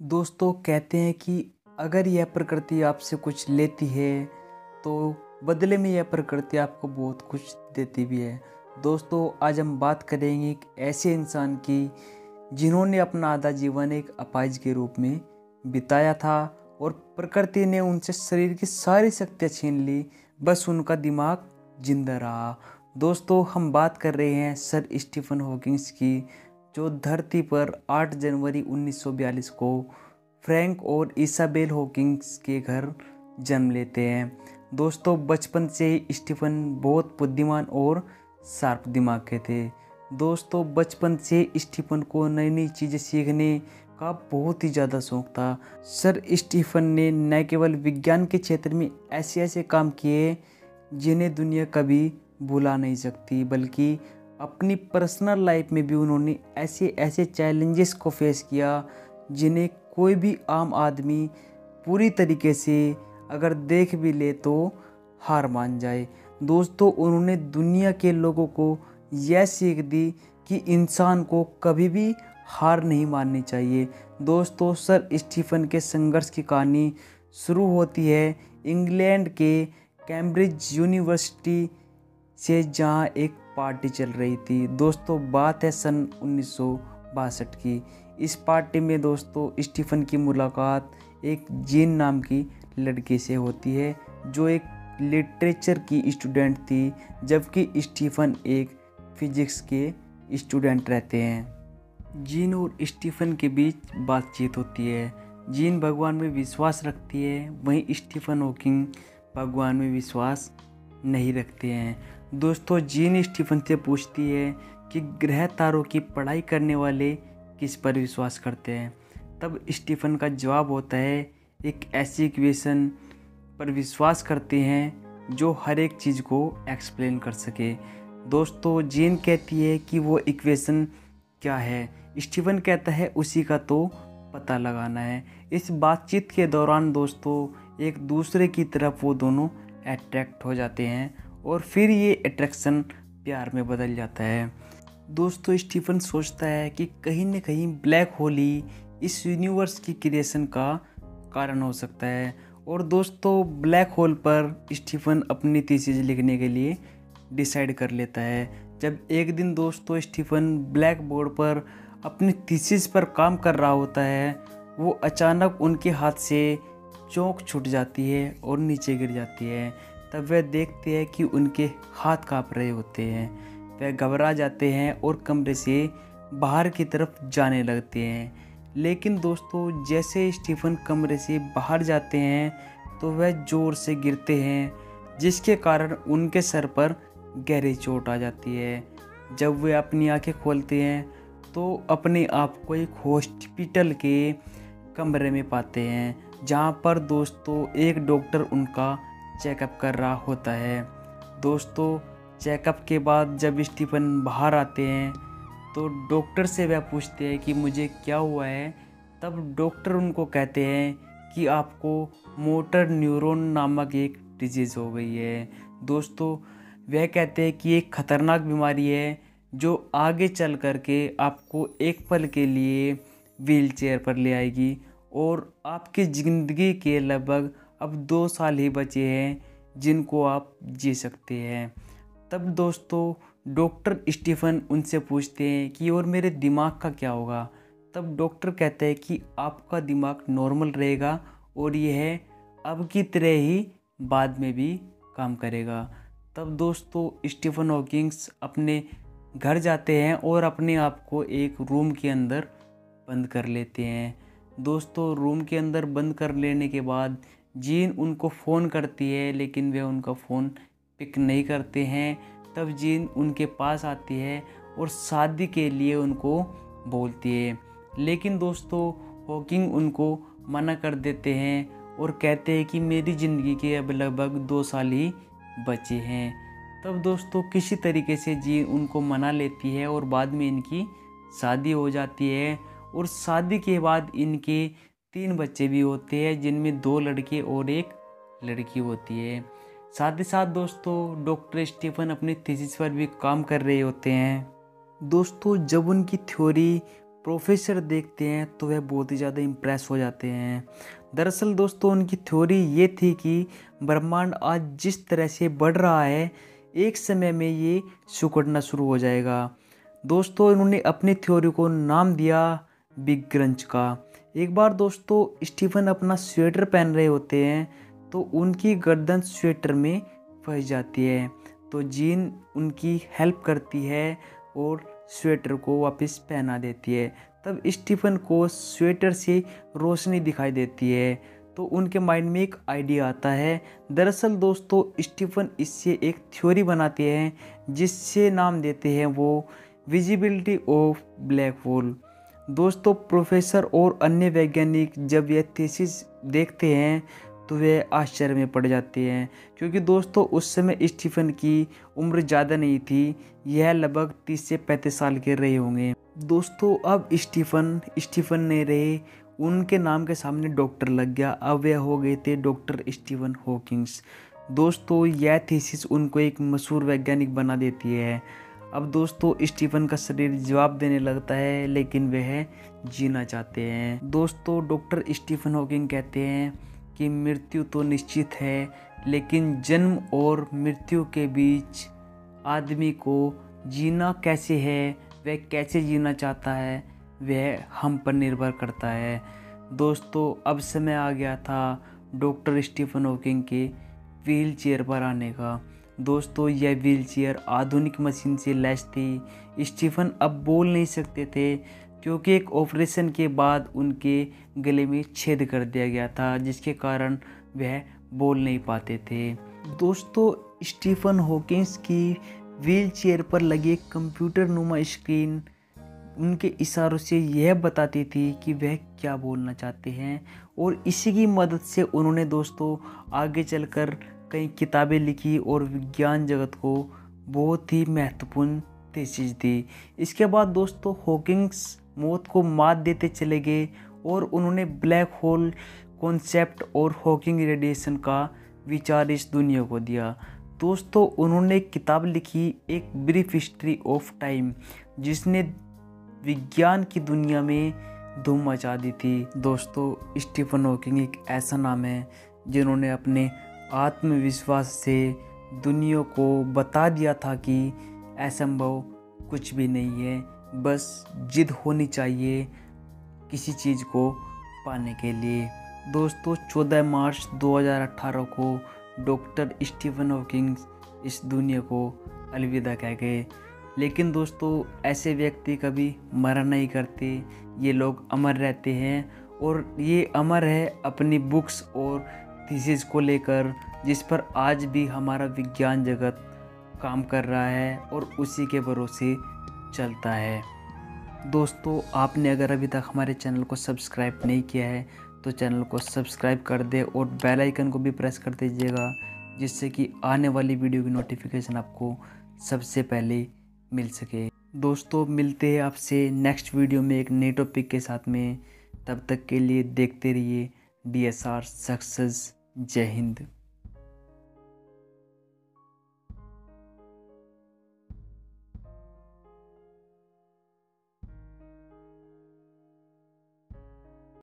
दोस्तों कहते हैं कि अगर यह प्रकृति आपसे कुछ लेती है तो बदले में यह प्रकृति आपको बहुत कुछ देती भी है। दोस्तों आज हम बात करेंगे एक ऐसे इंसान की जिन्होंने अपना आधा जीवन एक अपाहिज के रूप में बिताया था और प्रकृति ने उनसे शरीर की सारी शक्तियाँ छीन ली, बस उनका दिमाग जिंदा रहा। दोस्तों हम बात कर रहे हैं सर स्टीफन हॉकिंस की, जो धरती पर 8 जनवरी 1942 को फ्रैंक और इसाबेल हॉकिंस के घर जन्म लेते हैं। दोस्तों बचपन से ही स्टीफन बहुत बुद्धिमान और शार्प दिमाग के थे। दोस्तों बचपन से स्टीफन को नई नई चीज़ें सीखने का बहुत ही ज़्यादा शौक था। सर स्टीफन ने न केवल विज्ञान के क्षेत्र में ऐसे ऐसे काम किए जिन्हें दुनिया कभी भुला नहीं सकती, बल्कि अपनी पर्सनल लाइफ में भी उन्होंने ऐसे ऐसे चैलेंजेस को फेस किया जिन्हें कोई भी आम आदमी पूरी तरीके से अगर देख भी ले तो हार मान जाए। दोस्तों उन्होंने दुनिया के लोगों को यह सीख दी कि इंसान को कभी भी हार नहीं माननी चाहिए। दोस्तों सर स्टीफन के संघर्ष की कहानी शुरू होती है इंग्लैंड के कैम्ब्रिज यूनिवर्सिटी से, जहां एक पार्टी चल रही थी। दोस्तों बात है सन 1962 की। इस पार्टी में दोस्तों स्टीफन की मुलाकात एक जीन नाम की लड़की से होती है, जो एक लिटरेचर की स्टूडेंट थी, जबकि स्टीफन एक फिजिक्स के स्टूडेंट रहते हैं। जीन और स्टीफन के बीच बातचीत होती है। जीन भगवान में विश्वास रखती है, वहीं स्टीफन हॉकिंग भगवान में विश्वास नहीं रखते हैं। दोस्तों जीन स्टीफन से पूछती है कि ग्रह तारों की पढ़ाई करने वाले किस पर विश्वास करते हैं। तब स्टीफन का जवाब होता है एक ऐसी इक्वेशन पर विश्वास करते हैं जो हर एक चीज़ को एक्सप्लेन कर सके। दोस्तों जीन कहती है कि वो इक्वेशन क्या है, स्टीफन कहता है उसी का तो पता लगाना है। इस बातचीत के दौरान दोस्तों एक दूसरे की तरफ वो दोनों अट्रैक्ट हो जाते हैं और फिर ये अट्रैक्शन प्यार में बदल जाता है। दोस्तों स्टीफन सोचता है कि कहीं न कहीं ब्लैक होल ही इस यूनिवर्स की क्रिएशन का कारण हो सकता है। और दोस्तों ब्लैक होल पर स्टीफन अपनी थीसिस लिखने के लिए डिसाइड कर लेता है। जब एक दिन दोस्तों स्टीफन ब्लैक बोर्ड पर अपनी थीसिस पर काम कर रहा होता है, वो अचानक उनके हाथ से चौक छूट जाती है और नीचे गिर जाती है। तब वह देखते हैं कि उनके हाथ काँप रहे होते हैं। वह घबरा जाते हैं और कमरे से बाहर की तरफ जाने लगते हैं। लेकिन दोस्तों जैसे स्टीफन कमरे से बाहर जाते हैं तो वह जोर से गिरते हैं, जिसके कारण उनके सर पर गहरी चोट आ जाती है। जब वे अपनी आंखें खोलते हैं तो अपने आप को एक हॉस्पिटल के कमरे में पाते हैं, जहाँ पर दोस्तों एक डॉक्टर उनका चेकअप कर रहा होता है। दोस्तों चेकअप के बाद जब स्टीफन बाहर आते हैं तो डॉक्टर से वह पूछते हैं कि मुझे क्या हुआ है। तब डॉक्टर उनको कहते हैं कि आपको मोटर न्यूरॉन नामक एक डिजीज़ हो गई है। दोस्तों वह कहते हैं कि एक ख़तरनाक बीमारी है जो आगे चल कर के आपको एक पल के लिए व्हील चेयर पर ले आएगी और आपकी ज़िंदगी के लगभग अब 2 साल ही बचे हैं जिनको आप जी सकते हैं। तब दोस्तों डॉक्टर स्टीफन उनसे पूछते हैं कि और मेरे दिमाग का क्या होगा। तब डॉक्टर कहते हैं कि आपका दिमाग नॉर्मल रहेगा और यह अब की तरह ही बाद में भी काम करेगा। तब दोस्तों स्टीफन हॉकिंग्स अपने घर जाते हैं और अपने आप को एक रूम के अंदर बंद कर लेते हैं। दोस्तों रूम के अंदर बंद कर लेने के बाद जीन उनको फ़ोन करती है, लेकिन वे उनका फ़ोन पिक नहीं करते हैं। तब जीन उनके पास आती है और शादी के लिए उनको बोलती है, लेकिन दोस्तों हॉकिंग उनको मना कर देते हैं और कहते हैं कि मेरी ज़िंदगी के अब लगभग 2 साल ही बचे हैं। तब दोस्तों किसी तरीके से जीन उनको मना लेती है और बाद में इनकी शादी हो जाती है और शादी के बाद इनके 3 बच्चे भी होते हैं, जिनमें 2 लड़के और 1 लड़की होती है। साथ ही साथ दोस्तों डॉक्टर स्टीफन अपनी थीसिस पर भी काम कर रहे होते हैं। दोस्तों जब उनकी थ्योरी प्रोफेसर देखते हैं तो वह बहुत ही ज़्यादा इम्प्रेस हो जाते हैं। दरअसल दोस्तों उनकी थ्योरी ये थी कि ब्रह्मांड आज जिस तरह से बढ़ रहा है एक समय में ये सिकुड़ना शुरू हो जाएगा। दोस्तों इन्होंने अपनी थ्योरी को नाम दिया बिग क्रंच का। एक बार दोस्तों स्टीफन अपना स्वेटर पहन रहे होते हैं तो उनकी गर्दन स्वेटर में फंस जाती है, तो जीन उनकी हेल्प करती है और स्वेटर को वापस पहना देती है। तब स्टीफन को स्वेटर से रोशनी दिखाई देती है तो उनके माइंड में एक आइडिया आता है। दरअसल दोस्तों स्टीफन इससे एक थ्योरी बनाते हैं जिससे नाम देते हैं वो विजिबिलिटी ऑफ ब्लैक होल। दोस्तों प्रोफेसर और अन्य वैज्ञानिक जब यह थीसिस देखते हैं तो वे आश्चर्य में पड़ जाते हैं, क्योंकि दोस्तों उस समय स्टीफन की उम्र ज़्यादा नहीं थी, यह लगभग 30 से 35 साल के रहे होंगे। दोस्तों अब स्टीफन नहीं रहे, उनके नाम के सामने डॉक्टर लग गया। अब वे हो गए थे डॉक्टर स्टीफन हॉकिंग्स। दोस्तों यह थीसिस उनको एक मशहूर वैज्ञानिक बना देती है। अब दोस्तों स्टीफन का शरीर जवाब देने लगता है लेकिन वह जीना चाहते हैं। दोस्तों डॉक्टर स्टीफन हॉकिंग कहते हैं कि मृत्यु तो निश्चित है, लेकिन जन्म और मृत्यु के बीच आदमी को जीना कैसे है, वह कैसे जीना चाहता है, वह हम पर निर्भर करता है। दोस्तों अब समय आ गया था डॉक्टर स्टीफन हॉकिंग के व्हील चेयर पर आने का। दोस्तों यह व्हील चेयर आधुनिक मशीन से लैस थी। स्टीफन अब बोल नहीं सकते थे क्योंकि एक ऑपरेशन के बाद उनके गले में छेद कर दिया गया था, जिसके कारण वह बोल नहीं पाते थे। दोस्तों स्टीफन हॉकिंग्स की व्हील चेयर पर लगी एक कंप्यूटर नुमा स्क्रीन उनके इशारों से यह बताती थी कि वह क्या बोलना चाहते हैं, और इसी की मदद से उन्होंने दोस्तों आगे चलकर कई किताबें लिखी और विज्ञान जगत को बहुत ही महत्वपूर्ण थीसिस दी। इसके बाद दोस्तों हॉकिंग्स मौत को मात देते चले गए और उन्होंने ब्लैक होल कॉन्सेप्ट और हॉकिंग रेडिएशन का विचार इस दुनिया को दिया। दोस्तों उन्होंने एक किताब लिखी, एक ब्रीफ हिस्ट्री ऑफ टाइम, जिसने विज्ञान की दुनिया में धूम मचा दी थी। दोस्तों स्टीफन हॉकिंग एक ऐसा नाम है जिन्होंने अपने आत्मविश्वास से दुनिया को बता दिया था कि असंभव कुछ भी नहीं है, बस जिद होनी चाहिए किसी चीज़ को पाने के लिए। दोस्तों 14 मार्च 2018 को डॉक्टर स्टीफन हॉकिंग इस दुनिया को अलविदा कह गए। लेकिन दोस्तों ऐसे व्यक्ति कभी मरा नहीं करते, ये लोग अमर रहते हैं, और ये अमर है अपनी बुक्स और थीसिस को लेकर, जिस पर आज भी हमारा विज्ञान जगत काम कर रहा है और उसी के भरोसे चलता है। दोस्तों आपने अगर अभी तक हमारे चैनल को सब्सक्राइब नहीं किया है तो चैनल को सब्सक्राइब कर दे और बेल आइकन को भी प्रेस कर दीजिएगा, जिससे कि आने वाली वीडियो की नोटिफिकेशन आपको सबसे पहले मिल सके। दोस्तों मिलते हैं आपसे नेक्स्ट वीडियो में एक नए टॉपिक के साथ में। तब तक के लिए देखते रहिए DSR सक्सेस। जय हिंद।